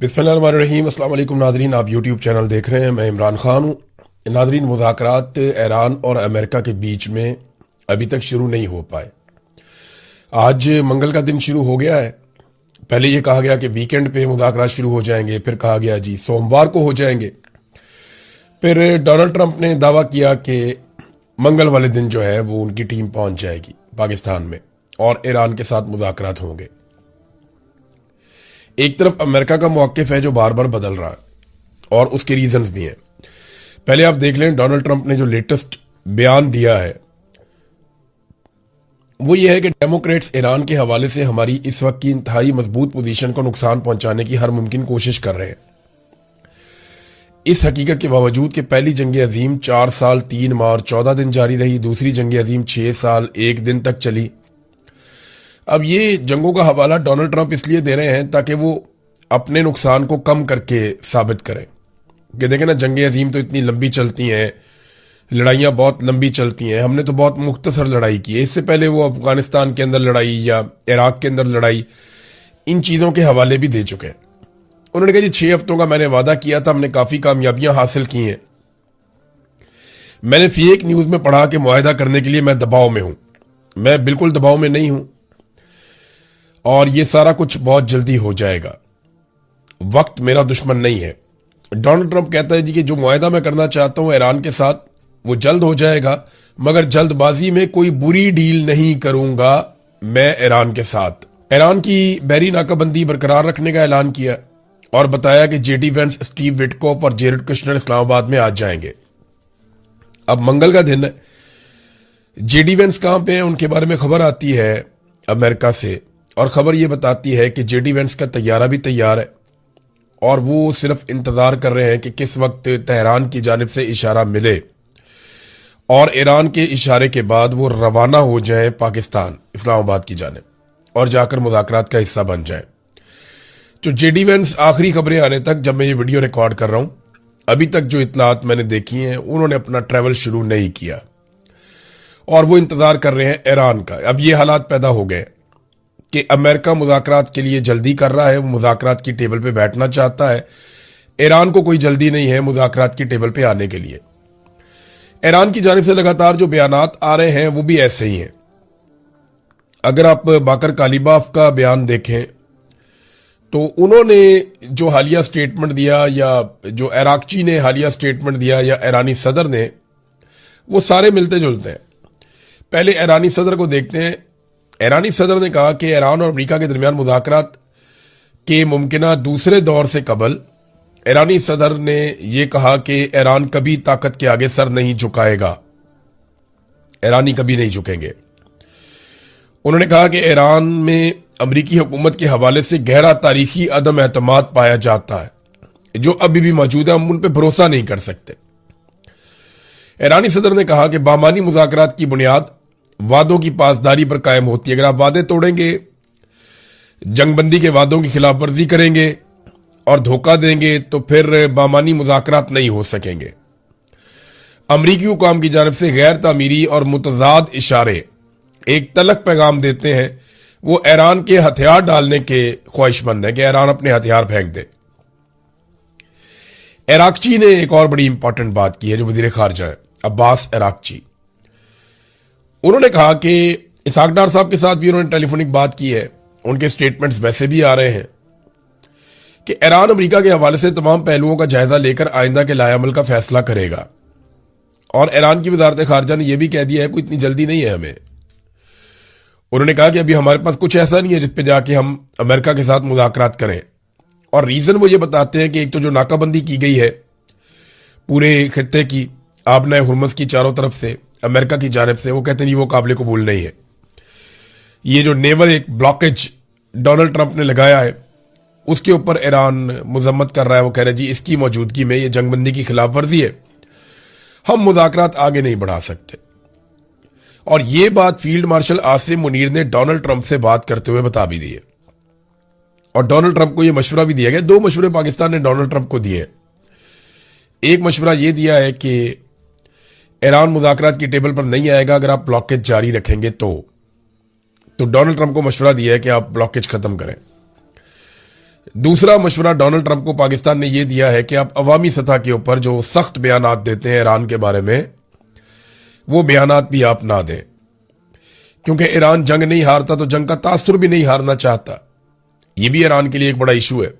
बिस्मिल्लाहिर्रहमानिर्रहीम। अस्सलाम वालेकुम नाजरीन, आप यूट्यूब चैनल देख रहे हैं। मैं इमरान खान हूँ। नाजरीन, मुज़ाकरात ईरान और अमेरिका के बीच में अभी तक शुरू नहीं हो पाए। आज मंगल का दिन शुरू हो गया है। पहले ये कहा गया कि वीकेंड पे मुज़ाकरात शुरू हो जाएंगे, फिर कहा गया जी सोमवार को हो जाएंगे। फिर डोनाल्ड ट्रंप ने दावा किया कि मंगल वाले दिन जो है वो उनकी टीम पहुंच जाएगी पाकिस्तान में और ईरान के साथ मुज़ाकरात होंगे। एक तरफ अमेरिका का मौक़िफ़ है जो बार बार बदल रहा है और उसके रीजंस भी हैं। पहले आप देख लें, डोनाल्ड ट्रंप ने जो लेटेस्ट बयान दिया है वो ये है कि डेमोक्रेट्स ईरान के हवाले से हमारी इस वक्त की इंतहाई मजबूत पोजीशन को नुकसान पहुंचाने की हर मुमकिन कोशिश कर रहे हैं। इस हकीकत के बावजूद कि पहली जंग अजीम 4 साल 3 माह और 14 दिन जारी रही, दूसरी जंग अजीम 6 साल 1 दिन तक चली। अब ये जंगों का हवाला डोनाल्ड ट्रंप इसलिए दे रहे हैं ताकि वो अपने नुकसान को कम करके साबित करें कि देखें ना, जंग अजीम तो इतनी लंबी चलती हैं, लड़ाइयाँ बहुत लंबी चलती हैं, हमने तो बहुत मुख्तसर लड़ाई की है। इससे पहले वो अफगानिस्तान के अंदर लड़ाई या इराक के अंदर लड़ाई, इन चीज़ों के हवाले भी दे चुके हैं। उन्होंने कहा जी 6 हफ्तों का मैंने वादा किया था, हमने काफ़ी कामयाबियां हासिल की हैं। मैंने फेक न्यूज़ में पढ़ा कि मुआहदा करने के लिए मैं दबाव में हूं। मैं बिल्कुल दबाव में नहीं हूं और ये सारा कुछ बहुत जल्दी हो जाएगा। वक्त मेरा दुश्मन नहीं है। डोनाल्ड ट्रंप कहता है जी कि जो मुआहदा मैं करना चाहता हूं ईरान के साथ वो जल्द हो जाएगा, मगर जल्दबाजी में कोई बुरी डील नहीं करूंगा मैं ईरान के साथ। ईरान की बहरी नाकाबंदी बरकरार रखने का ऐलान किया और बताया कि जेडी वेंस, स्टीव विटकॉफ और जेरेड कुशनर इस्लामाबाद में आ जाएंगे। अब मंगल का दिन है, जेडी वेंस कहां पे है उनके बारे में खबर आती है अमेरिका से, और खबर यह बताती है कि जेडी वेंस का तैयारा भी तैयार है और वो सिर्फ इंतजार कर रहे हैं कि किस वक्त तेहरान की जानिब से इशारा मिले और ईरान के इशारे के बाद वो रवाना हो जाए पाकिस्तान, इस्लामाबाद की जानिब, और जाकर मुज़ाकरात का हिस्सा बन जाए। तो जेडी वेंस आखिरी खबरें आने तक, जब मैं ये वीडियो रिकॉर्ड कर रहा हूं, अभी तक जो इतलात मैंने देखी हैं, उन्होंने अपना ट्रैवल शुरू नहीं किया और वो इंतजार कर रहे हैं ईरान का। अब ये हालात पैदा हो गए कि अमेरिका मुज़ाकरात के लिए जल्दी कर रहा है, वो मुज़ाकरात की टेबल पे बैठना चाहता है। ईरान को कोई जल्दी नहीं है मुज़ाकरात की टेबल पे आने के लिए। ईरान की जानिब से लगातार जो बयानात आ रहे हैं वो भी ऐसे ही हैं। अगर आप बाकर कालिबाफ का बयान देखें तो उन्होंने जो हालिया स्टेटमेंट दिया, या जो इराकची ने हालिया स्टेटमेंट दिया, या ईरानी सदर ने, वो सारे मिलते जुलते हैं। पहले ईरानी सदर को देखते हैं। ईरानी सदर ने कहा कि ईरान और अमेरिका के दरमियान मुज़ाकरात के मुमकिना दूसरे दौर से कबल ईरानी सदर ने यह कहा कि ईरान कभी ताकत के आगे सर नहीं झुकाएगा, ईरानी कभी नहीं झुकेंगे। उन्होंने कहा कि ईरान में अमरीकी हुकूमत के हवाले से गहरा तारीखी अदम एतमाद पाया जाता है जो अभी भी मौजूद है, हम उन पर भरोसा नहीं कर सकते। ईरानी सदर ने कहा कि बामानी मुज़ाकरात की बुनियाद वादों की पासदारी पर कायम होती है। अगर आप वादे तोड़ेंगे, जंगबंदी के वादों की खिलाफ वर्जी करेंगे और धोखा देंगे तो फिर बामानी मुज़ाकरात नहीं हो सकेंगे। अमरीकी हुकाम की जानिब से गैर तामीरी और मुतजाद इशारे एक तलक पैगाम देते हैं, वो ईरान के हथियार डालने के ख्वाहिशमंद है कि ईरान अपने हथियार फेंक दे। इराकची ने एक और बड़ी इंपॉर्टेंट बात की है, जो वजीर खारजा है अब्बास इराकची। उन्होंने कहा कि इसहाक डार साहब के साथ भी उन्होंने टेलीफोनिक बात की है, उनके स्टेटमेंट्स वैसे भी आ रहे हैं कि ईरान अमेरिका के हवाले से तमाम पहलुओं का जायजा लेकर आइंदा के लाएअमल का फैसला करेगा। और ईरान की वजारत खारजा ने यह भी कह दिया है कोई इतनी जल्दी नहीं है हमें। उन्होंने कहा कि अभी हमारे पास कुछ ऐसा नहीं है जिस पे जाके हम अमेरिका के साथ मुज़ाकरात करें। और रीजन वो ये बताते हैं कि एक तो जो नाकाबंदी की गई है पूरे खित्ते की, आबना हुर्मुज़ की चारों तरफ से अमेरिका की जानिब से, वो कहते हैं वो काबिल कबूल नहीं है। ये जो नेवल एक ब्लॉकेज डोनाल्ड ट्रंप ने लगाया है उसके ऊपर ईरान मजम्मत कर रहा है। वो कह रहे जी इसकी मौजूदगी में ये जंगबंदी की खिलाफ वर्जी है, हम मुज़ाकरात आगे नहीं बढ़ा सकते। और ये बात फील्ड मार्शल आसिम मुनीर ने डोनाल्ड ट्रंप से बात करते हुए बता भी दी है और डोनाल्ड ट्रंप को यह मशवरा भी दिया गया। 2 मशवरे पाकिस्तान ने डोनाल्ड ट्रंप को दिए। एक मशवरा यह दिया है कि ईरान मुज़ाकरात की टेबल पर नहीं आएगा अगर आप ब्लॉकेज जारी रखेंगे तो डोनाल्ड ट्रंप को मशवरा दिया है कि आप ब्लॉकेज खत्म करें। दूसरा मशवरा डोनाल्ड ट्रंप को पाकिस्तान ने यह दिया है कि आप अवामी सतह के ऊपर जो सख्त बयानात देते हैं ईरान के बारे में, वो बयानात भी आप ना दें, क्योंकि ईरान जंग नहीं हारता तो जंग का तासुर भी नहीं हारना चाहता। यह भी ईरान के लिए एक बड़ा इशू है।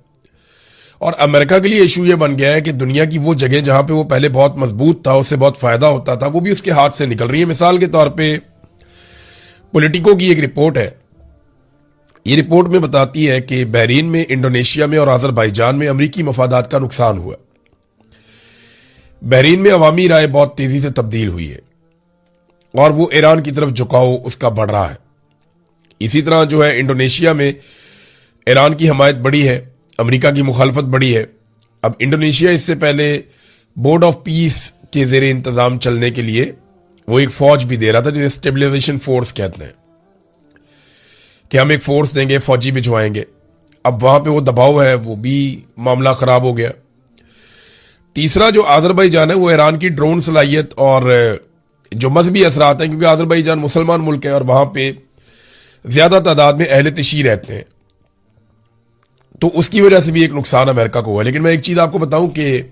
और अमेरिका के लिए इशू यह बन गया है कि दुनिया की वो जगह जहां पे वो पहले बहुत मजबूत था, उससे बहुत फायदा होता था, वो भी उसके हाथ से निकल रही है। मिसाल के तौर पे पॉलिटिको की एक रिपोर्ट है। ये रिपोर्ट में बताती है कि बहरीन में, इंडोनेशिया में और अजरबैजान में अमरीकी मफादात का नुकसान हुआ। बहरीन में अवामी राय बहुत तेजी से तब्दील हुई है और वो ईरान की तरफ झुकाव उसका बढ़ रहा है। इसी तरह जो है इंडोनेशिया में ईरान की हमायत बढ़ी है, अमेरिका की मुखालफत बढ़ी है। अब इंडोनेशिया इससे पहले बोर्ड ऑफ पीस के जेर इंतजाम चलने के लिए वो एक फौज भी दे रहा था, जिसे स्टेबलाइजेशन फोर्स कहते हैं, कि हम एक फोर्स देंगे, फौजी भिजवाएंगे। अब वहां पे वो दबाव है, वो भी मामला खराब हो गया। तीसरा जो अजरबैजान है, वो ईरान की ड्रोन सलाहियत और जो मजहबी असरात हैं, क्योंकि अजरबैजान मुसलमान मुल्क है और वहां पे ज्यादा तादाद में अहले तशी रहते हैं, तो उसकी वजह से भी एक नुकसान अमेरिका को हुआ। लेकिन मैं एक चीज आपको बताऊं कि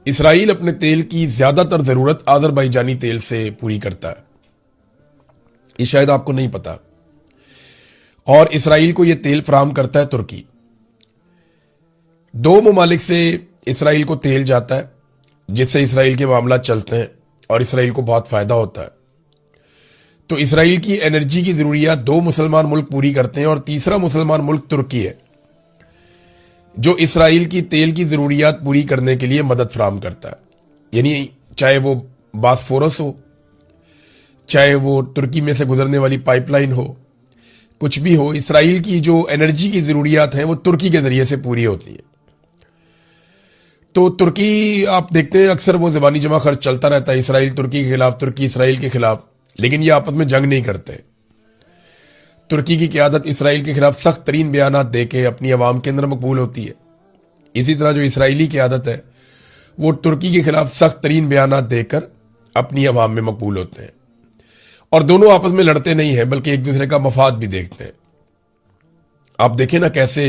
इसराइल अपने तेल की ज्यादातर जरूरत अजरबैजानी तेल से पूरी करता है। ये शायद आपको नहीं पता। और इसराइल को यह तेल फराहम करता है तुर्की। दो ममालिक से इसराइल को तेल जाता है, जिससे इसराइल के मामला चलते हैं और इसराइल को बहुत फायदा होता है। तो इसराइल की एनर्जी की जरूरियात दो मुसलमान मुल्क पूरी करते हैं और तीसरा मुसलमान मुल्क तुर्की है, जो इसराइल की तेल की जरूरियात पूरी करने के लिए मदद फराहम करता है। यानी चाहे वो बासफोरस हो, चाहे वो तुर्की में से गुजरने वाली पाइपलाइन हो, कुछ भी हो, इसराइल की जो एनर्जी की जरूरियात हैं वो तुर्की के जरिए से पूरी होती है। तो तुर्की, आप देखते हैं अक्सर वो ज़बानी जमा खर्च चलता रहता है, इसराइल तुर्की के खिलाफ, तुर्की इसराइल के खिलाफ, लेकिन ये आपस में जंग नहीं करते। तुर्की की क़यादत इसराइल के खिलाफ सख्त तरीन बयानात दे के अपनी अवाम के अंदर मकबूल होती है। इसी तरह जो इसराइली क़यादत है वो तुर्की के खिलाफ सख्त तरीन बयानात देकर अपनी अवाम में मकबूल होते हैं। और दोनों आपस में लड़ते नहीं हैं, बल्कि एक दूसरे का मफाद भी देखते हैं। आप देखें ना कैसे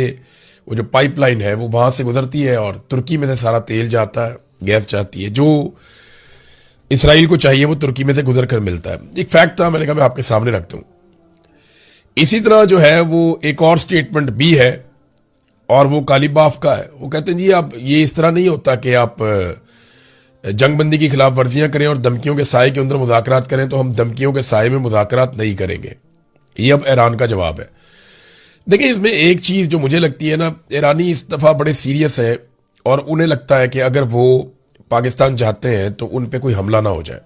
वो जो पाइपलाइन है वो वहां से गुजरती है और तुर्की में से सारा तेल जाता है, गैस जाती है, जो इसराइल को चाहिए वो तुर्की में से गुजर कर मिलता है। एक फैक्ट था, मैंने कहा मैं आपके सामने रखता हूं। इसी तरह जो है वो एक और स्टेटमेंट भी है और वो कालीबाफ का है। वो कहते हैं जी आप, ये इस तरह नहीं होता कि आप जंगबंदी की खिलाफ वर्जियां करें और धमकियों के साए के अंदर मुज़ाकरात करें, तो हम धमकियों के साए में मुज़ाकरात नहीं करेंगे। ये अब ईरान का जवाब है। देखिए, इसमें एक चीज जो मुझे लगती है ना, ईरानी इस दफा बड़े सीरियस है और उन्हें लगता है कि अगर वो पाकिस्तान चाहते हैं तो उन पे कोई हमला ना हो जाए।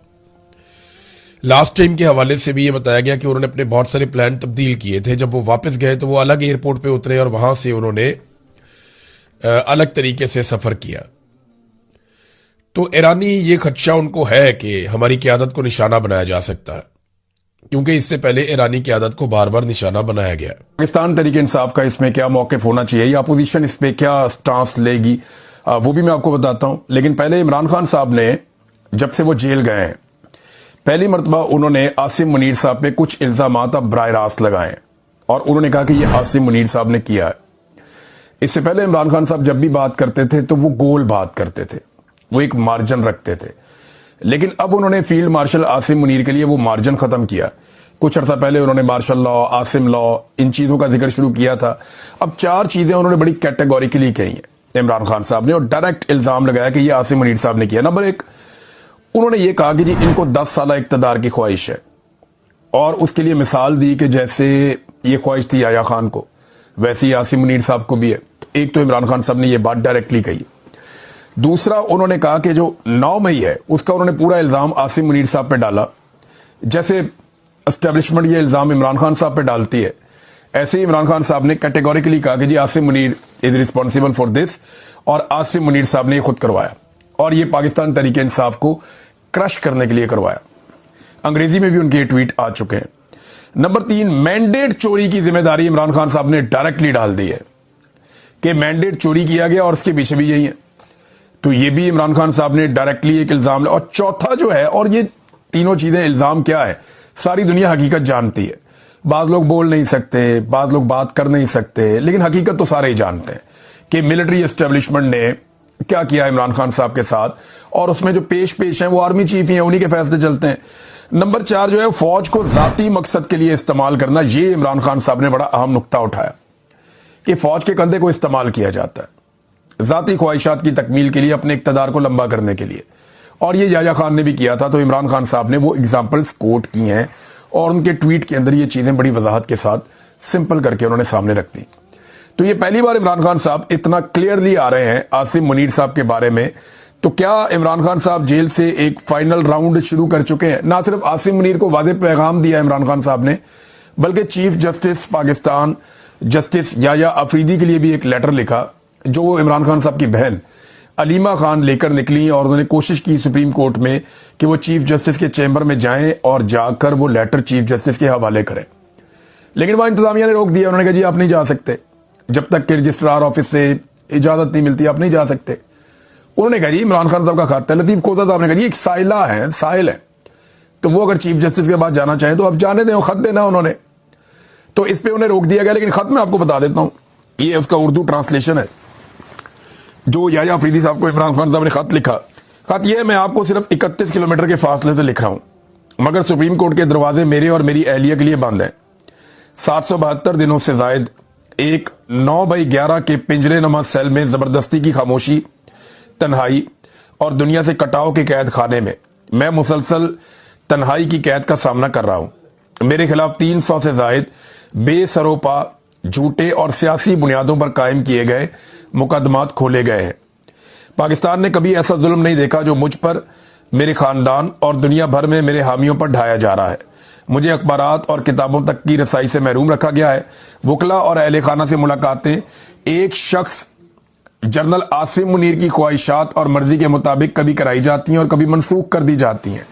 लास्ट टाइम के हवाले से भी ये बताया गया कि उन्होंने अपने बहुत सारे प्लान तब्दील किए थे। जब वो वापस गए तो वो अलग एयरपोर्ट पे उतरे और वहां से उन्होंने अलग तरीके से सफर किया। तो ईरानी ये खदशा उनको है कि हमारी क़यादत को निशाना बनाया जा सकता है, क्योंकि इससे पहले ईरानी क़यादत को बार बार निशाना बनाया गया। पाकिस्तान तरीके इंसाफ का इसमें क्या मौक़िफ़ होना चाहिए या अपोजिशन इस पे क्या स्टांस लेगी, वो भी मैं आपको बताता हूं। लेकिन पहले इमरान खान साहब ने, जब से वो जेल गए हैं, पहली मरतबा उन्होंने आसिम मुनीर साहब पे कुछ इल्जामात अब बराह रास्त लगाए और उन्होंने कहा कि ये आसिम मुनीर साहब ने किया है। इससे पहले इमरान खान साहब जब भी बात करते थे तो वो गोल बात करते थे, वो एक मार्जिन रखते थे। लेकिन अब उन्होंने फील्ड मार्शल आसिम मुनीर के लिए वो मार्जिन खत्म किया। कुछ अर्सा पहले उन्होंने मार्शल लॉ, आसिम लॉ, इन चीजों का जिक्र शुरू किया था। अब चार चीजें उन्होंने बड़ी कैटेगोरिकली कही हैं इमरान खान साहब ने और डायरेक्ट इल्जाम लगाया कि ये आसिम मुनीर साहब ने किया। नंबर एक, उन्होंने ये कहा कि जी इनको 10 साल इक़्तिदार की ख्वाहिश है और उसके लिए मिसाल दी कि जैसे ये ख्वाहिश थी याया खान को, वैसे ही आसिम मुनीर साहब को भी है। एक तो इमरान खान साहब ने ये बात डायरेक्टली कही। दूसरा, उन्होंने कहा कि जो 9 मई है उसका उन्होंने पूरा इल्जाम आसिम मुनीर साहब पे डाला। जैसे एस्टेब्लिशमेंट ये इल्जाम इमरान खान साहब पे डालती है, ऐसे ही इमरान खान साहब ने कैटेगोरिकली कहा कि जी Asim Munir is responsible for this, और आसिम मुनीर साहब ने ये खुद करवाया और ये पाकिस्तान तरीके इंसाफ को क्रश करने के लिए करवाया। अंग्रेजी में भी उनके ट्वीट आ चुके हैं। नंबर 3, मैंडेट चोरी की जिम्मेदारी इमरान खान साहब ने डायरेक्टली डाल दी है कि मैंडेट चोरी किया गया और उसके पीछे भी यही है। तो ये भी इमरान खान साहब ने डायरेक्टली एक इल्जाम लिया। और चौथा जो है, और ये तीनों चीजें इल्जाम क्या है, सारी दुनिया हकीकत जानती है। बाद लोग बोल नहीं सकते, बाद लोग बात कर नहीं सकते, लेकिन हकीकत तो सारे ही जानते हैं। कि मिलिट्री एस्टेब्लिशमेंट ने क्या किया इमरान खान साहब के साथ, और उसमें जो पेश हैं वो आर्मी चीफ ही हैं, उन्हीं के फैसले चलते हैं। नंबर 4 जो है फौज को जाती मकसद के लिए इस्तेमाल करना, ये इमरान खान साहब ने बड़ा अहम नुक्ता उठाया कि फौज के कंधे को इस्तेमाल किया जाता है जाती ख्वाहिशात की तकमील के लिए, अपने इक्तदार को लंबा करने के लिए। और ये याया खान ने भी किया था। तो इमरान खान साहब ने वो एग्जाम्पल्स कोट की हैं और उनके ट्वीट के अंदर ये चीजें बड़ी वजाहत के साथ सिंपल करके उन्होंने सामने रख दी। तो ये पहली बार इमरान खान साहब इतना क्लियरली आ रहे हैं आसिम मुनीर साहब के बारे में। तो क्या इमरान खान साहब जेल से एक फाइनल राउंड शुरू कर चुके हैं? ना सिर्फ आसिम मुनीर को वादे पैगाम दिया इमरान खान साहब ने, बल्कि chief justice Pakistan justice Yahya Afridi के लिए भी एक लेटर लिखा, जो इमरान खान साहब की बहन अलीमा खान लेकर निकली, और उन्होंने कोशिश की सुप्रीम कोर्ट में कि वो चीफ जस्टिस के चैम्बर में जाएं और जाकर वो लेटर चीफ जस्टिस के हवाले करें। लेकिन वहां इंतजामिया ने रोक दिया। उन्होंने कहा जी आप नहीं जा सकते, जब तक कि रजिस्ट्रार ऑफिस से इजाजत नहीं मिलती आप नहीं जा सकते। उन्होंने कहा जी इमरान खान साहब का खाता है। लतीफ कोसा साहब ने कहा जी एक साइला है, साइल है, तो वो अगर चीफ जस्टिस के बाद जाना चाहें तो आप जाने दें, खत देना उन्होंने। तो इस पे उन्हें रोक दिया गया। लेकिन खत मैं आपको बता देता हूं, ये उसका उर्दू ट्रांसलेशन है जो याया अफरीदी साहब को इमरान खान साहब ने खत लिखा। खत यह मैं आपको सिर्फ 31 किलोमीटर के फासले से लिख रहा हूं, मगर सुप्रीम कोर्ट के दरवाजे मेरे और मेरी अहलिया के लिए बंद हैं। 772 दिनों से जायद एक 9x11 के पिंजरे नुमा सेल में जबरदस्ती की खामोशी, तन्हाई और दुनिया से कटाव के कैद खाने में मैं मुसलसल तन्हाई की कैद का सामना कर रहा हूं। मेरे खिलाफ 300 से जायद बेसरोपा, झूठे और सियासी बुनियादों पर कायम किए गए मुकदमात खोले गए हैं। पाकिस्तान ने कभी ऐसा जुल्म नहीं देखा जो मुझ पर, मेरे खानदान और दुनिया भर में मेरे हामियों पर ढाया जा रहा है। मुझे अखबारात और किताबों तक की रसाई से महरूम रखा गया है। वकला और अहले खाना से मुलाकातें एक शख्स जनरल आसिम मुनीर की ख्वाहिशात और मर्जी के मुताबिक कभी कराई जाती हैं और कभी मनसूख कर दी जाती हैं।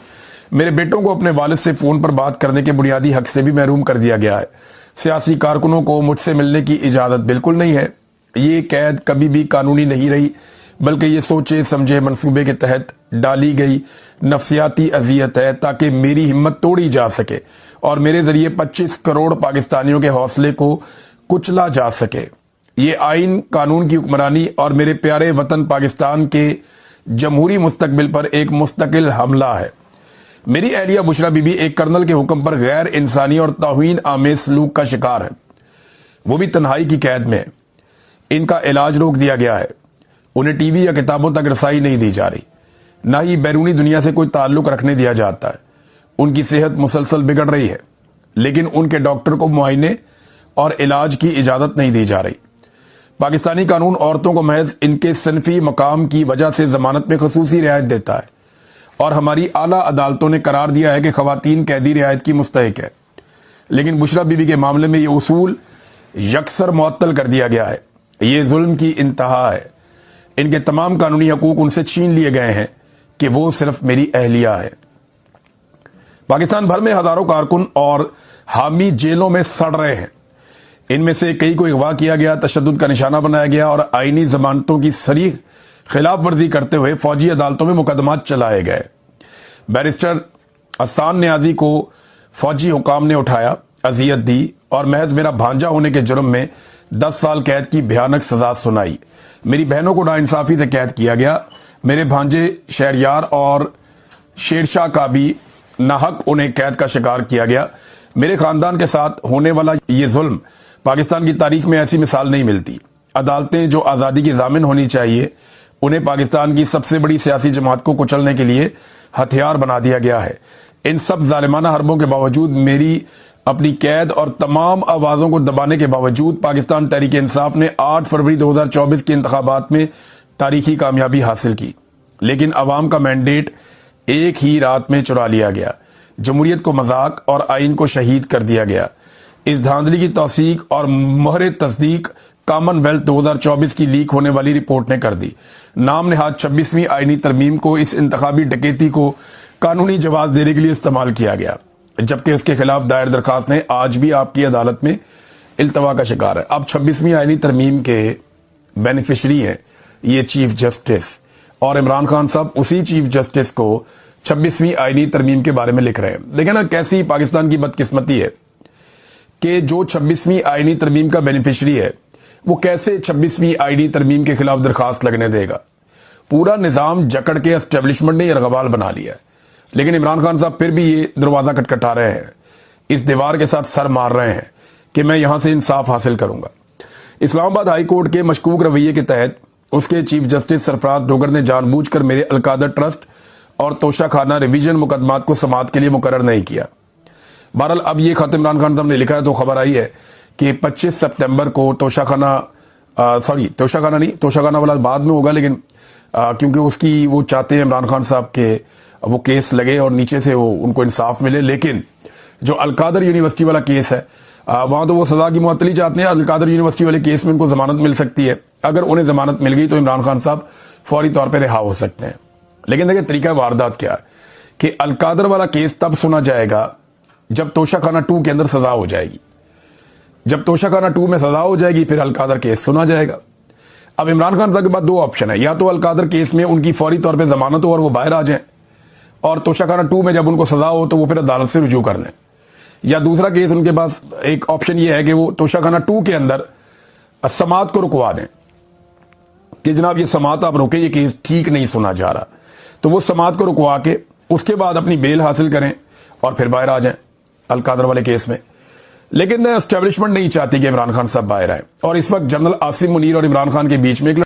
मेरे बेटों को अपने वालिद से फोन पर बात करने के बुनियादी हक से भी महरूम कर दिया गया है। सियासी कारकुनों को मुझसे मिलने की इजाजत बिल्कुल नहीं है। ये कैद कभी भी कानूनी नहीं रही, बल्कि ये सोचे समझे मंसूबे के तहत डाली गई नफसियाती अजियत है, ताकि मेरी हिम्मत तोड़ी जा सके और मेरे जरिए 25 करोड़ पाकिस्तानियों के हौसले को कुचला जा सके। ये आइन कानून की हुक्मरानी और मेरे प्यारे वतन पाकिस्तान के जमहूरी मुस्तकबिल पर एक मुस्तकिल हमला है। मेरी अहलिया बुशरा बीबी एक कर्नल के हुक्म पर गैर इंसानी और तौहीन आमेज सलूक का शिकार है, वो भी तन्हाई की कैद में। इनका इलाज रोक दिया गया है। उन्हें टीवी या किताबों तक रसाई नहीं दी जा रही, ना ही बैरूनी दुनिया से कोई ताल्लुक रखने दिया जाता है। उनकी सेहत मुसलसल बिगड़ रही है, लेकिन उनके डॉक्टर को मुआयने और इलाज की इजाजत नहीं दी जा रही। पाकिस्तानी कानून औरतों को महज इनके सनफी मकाम की वजह से जमानत में खसूसी रियायत देता है, और हमारी आला अदालतों ने करार दिया है कि खवातीन कैदी रियायत की मुस्तहिक है। लेकिन बुशरा बीबी के मामले में ये उसूल यकसर मुअत्तल कर दिया गया है। ये जुल्म की इंतहा है। इनके तमाम कानूनी हकूक उनसे छीन लिए गए हैं कि वो सिर्फ मेरी अहलिया है। पाकिस्तान भर में हजारों कारकुन और हामी जेलों में सड़ रहे हैं। इनमें से कई को अगवा किया गया, तशद्दुद का निशाना बनाया गया और आईनी जमानतों की सरीह खिलाफ वर्जी करते हुए फौजी अदालतों में मुकदमात चलाए गए। बैरिस्टर अहसान नियाजी को फौजी हुकाम ने उठाया, अजियत दी और महज मेरा भांजा होने के जुर्म में 10 साल कैद की भयानक सजा सुनाई। मेरी बहनों को नाइंसाफी से कैद किया गया। मेरे भांजे शहरयार और शेरशाह का भी नाहक उन्हें कैद का शिकार किया गया। मेरे खानदान के साथ होने वाला ये जुल्म पाकिस्तान की तारीख में ऐसी मिसाल नहीं मिलती। अदालतें जो आज़ादी की जामिन होनी चाहिए, उन्हें पाकिस्तान की सबसे बड़ी सियासी जमात को कुचलने के लिए हथियार बना दिया गया है। इन सब जालिमाना हरबों के बावजूद, मेरी अपनी कैद और तमाम आवाज़ों को दबाने के बावजूद, पाकिस्तान तहरीक इंसाफ ने 8 फरवरी 2024 के इंतखाबात में तारीखी कामयाबी हासिल की। लेकिन अवाम का मैंडेट एक ही रात में चुरा लिया गया। जमहूरियत को मजाक और आइन को शहीद कर दिया गया। इस धांधली की तौसीक और मोहर तस्दीक कॉमनवेल्थ 2024 की लीक होने वाली रिपोर्ट ने कर दी। नाम नेहाद 26वीं आईनी तरमीम को इस इंतखाबी डकैती को कानूनी जवाब देने के लिए इस्तेमाल किया गया, जबकि उसके खिलाफ दायर दरखास्तें आज भी आपकी अदालत में इल्तवा का शिकार है। अब 26वीं आईनी तरमीम के बेनिफिशरी हैं ये चीफ जस्टिस, और इमरान खान साहब उसी चीफ जस्टिस को 26वीं आईनी तरमीम के बारे में लिख रहे हैं। देखें ना कैसी पाकिस्तान की बदकिस्मती है कि जो 26वीं आईनी तरमीम का बेनिफिशरी है वो कैसे 26वीं आईडी तरमीम के खिलाफ दरखास्त लगने देगा? पूरा निजाम जकड़ के एस्टेब्लिशमेंट ने अगवाल बना लिया है, लेकिन इमरान खान साहब फिर भी ये दरवाजा खटखटा रहे हैं, इस दीवार के साथ सर मार रहे हैं कि मैं यहां से इंसाफ हासिल करूंगा। इस्लामाबाद हाई कोर्ट के मशकूक रवैये के तहत उसके चीफ जस्टिस सरफराज डोगर ने जानबूझकर मेरे अलकादर ट्रस्ट और तोशाखाना रिवीजन मुकदमात को समाअत के लिए मुकर्रर नहीं किया। बहरहाल अब ये खत इमरान खान साहब ने लिखा है तो खबर आई है कि 25 सितंबर को तोशाखाना वाला बाद में होगा, लेकिन क्योंकि उसकी वो चाहते हैं इमरान खान साहब के वो केस लगे और नीचे से वो उनको इंसाफ मिले। लेकिन जो अलकादर यूनिवर्सिटी वाला केस है वहां तो वो सजा की मुअत्तली चाहते हैं। अलकादर यूनिवर्सिटी वाले केस में उनको जमानत मिल सकती है, अगर उन्हें जमानत मिल गई तो इमरान खान साहब फौरी तौर पर रिहा हो सकते हैं। लेकिन देखिए तरीका वारदात क्या है कि अलकादर वाला केस तब सुना जाएगा जब तोशाखाना 2 के अंदर सजा हो जाएगी। जब तोशाखाना 2 में सजा हो जाएगी फिर अलकादर केस सुना जाएगा। अब इमरान खान साहब के पास 2 ऑप्शन है, या तो अलकादर केस में उनकी फौरी तौर पर जमानत हो और वो बाहर आ जाए, और तोशाखाना 2 में जब उनको सजा हो तो वो फिर अदालत से रुजू कर लें, या दूसरा केस उनके पास एक ऑप्शन ये है कि वो तोशाखाना 2 के अंदर समाअत को रुकवा दें कि जनाब ये समाअत आप रोके, ये केस ठीक नहीं सुना जा रहा, तो वो समाअत को रुकवा के उसके बाद अपनी बेल हासिल करें और फिर बाहर आ जाएं अलकादर वाले केस में। लेकिन एस्टेब्लिशमेंट नहीं चाहती कि इमरान खान साहब बाहर आए, और इस वक्त जनरल आसिम मुनीर और इमरान खान के बीच में एक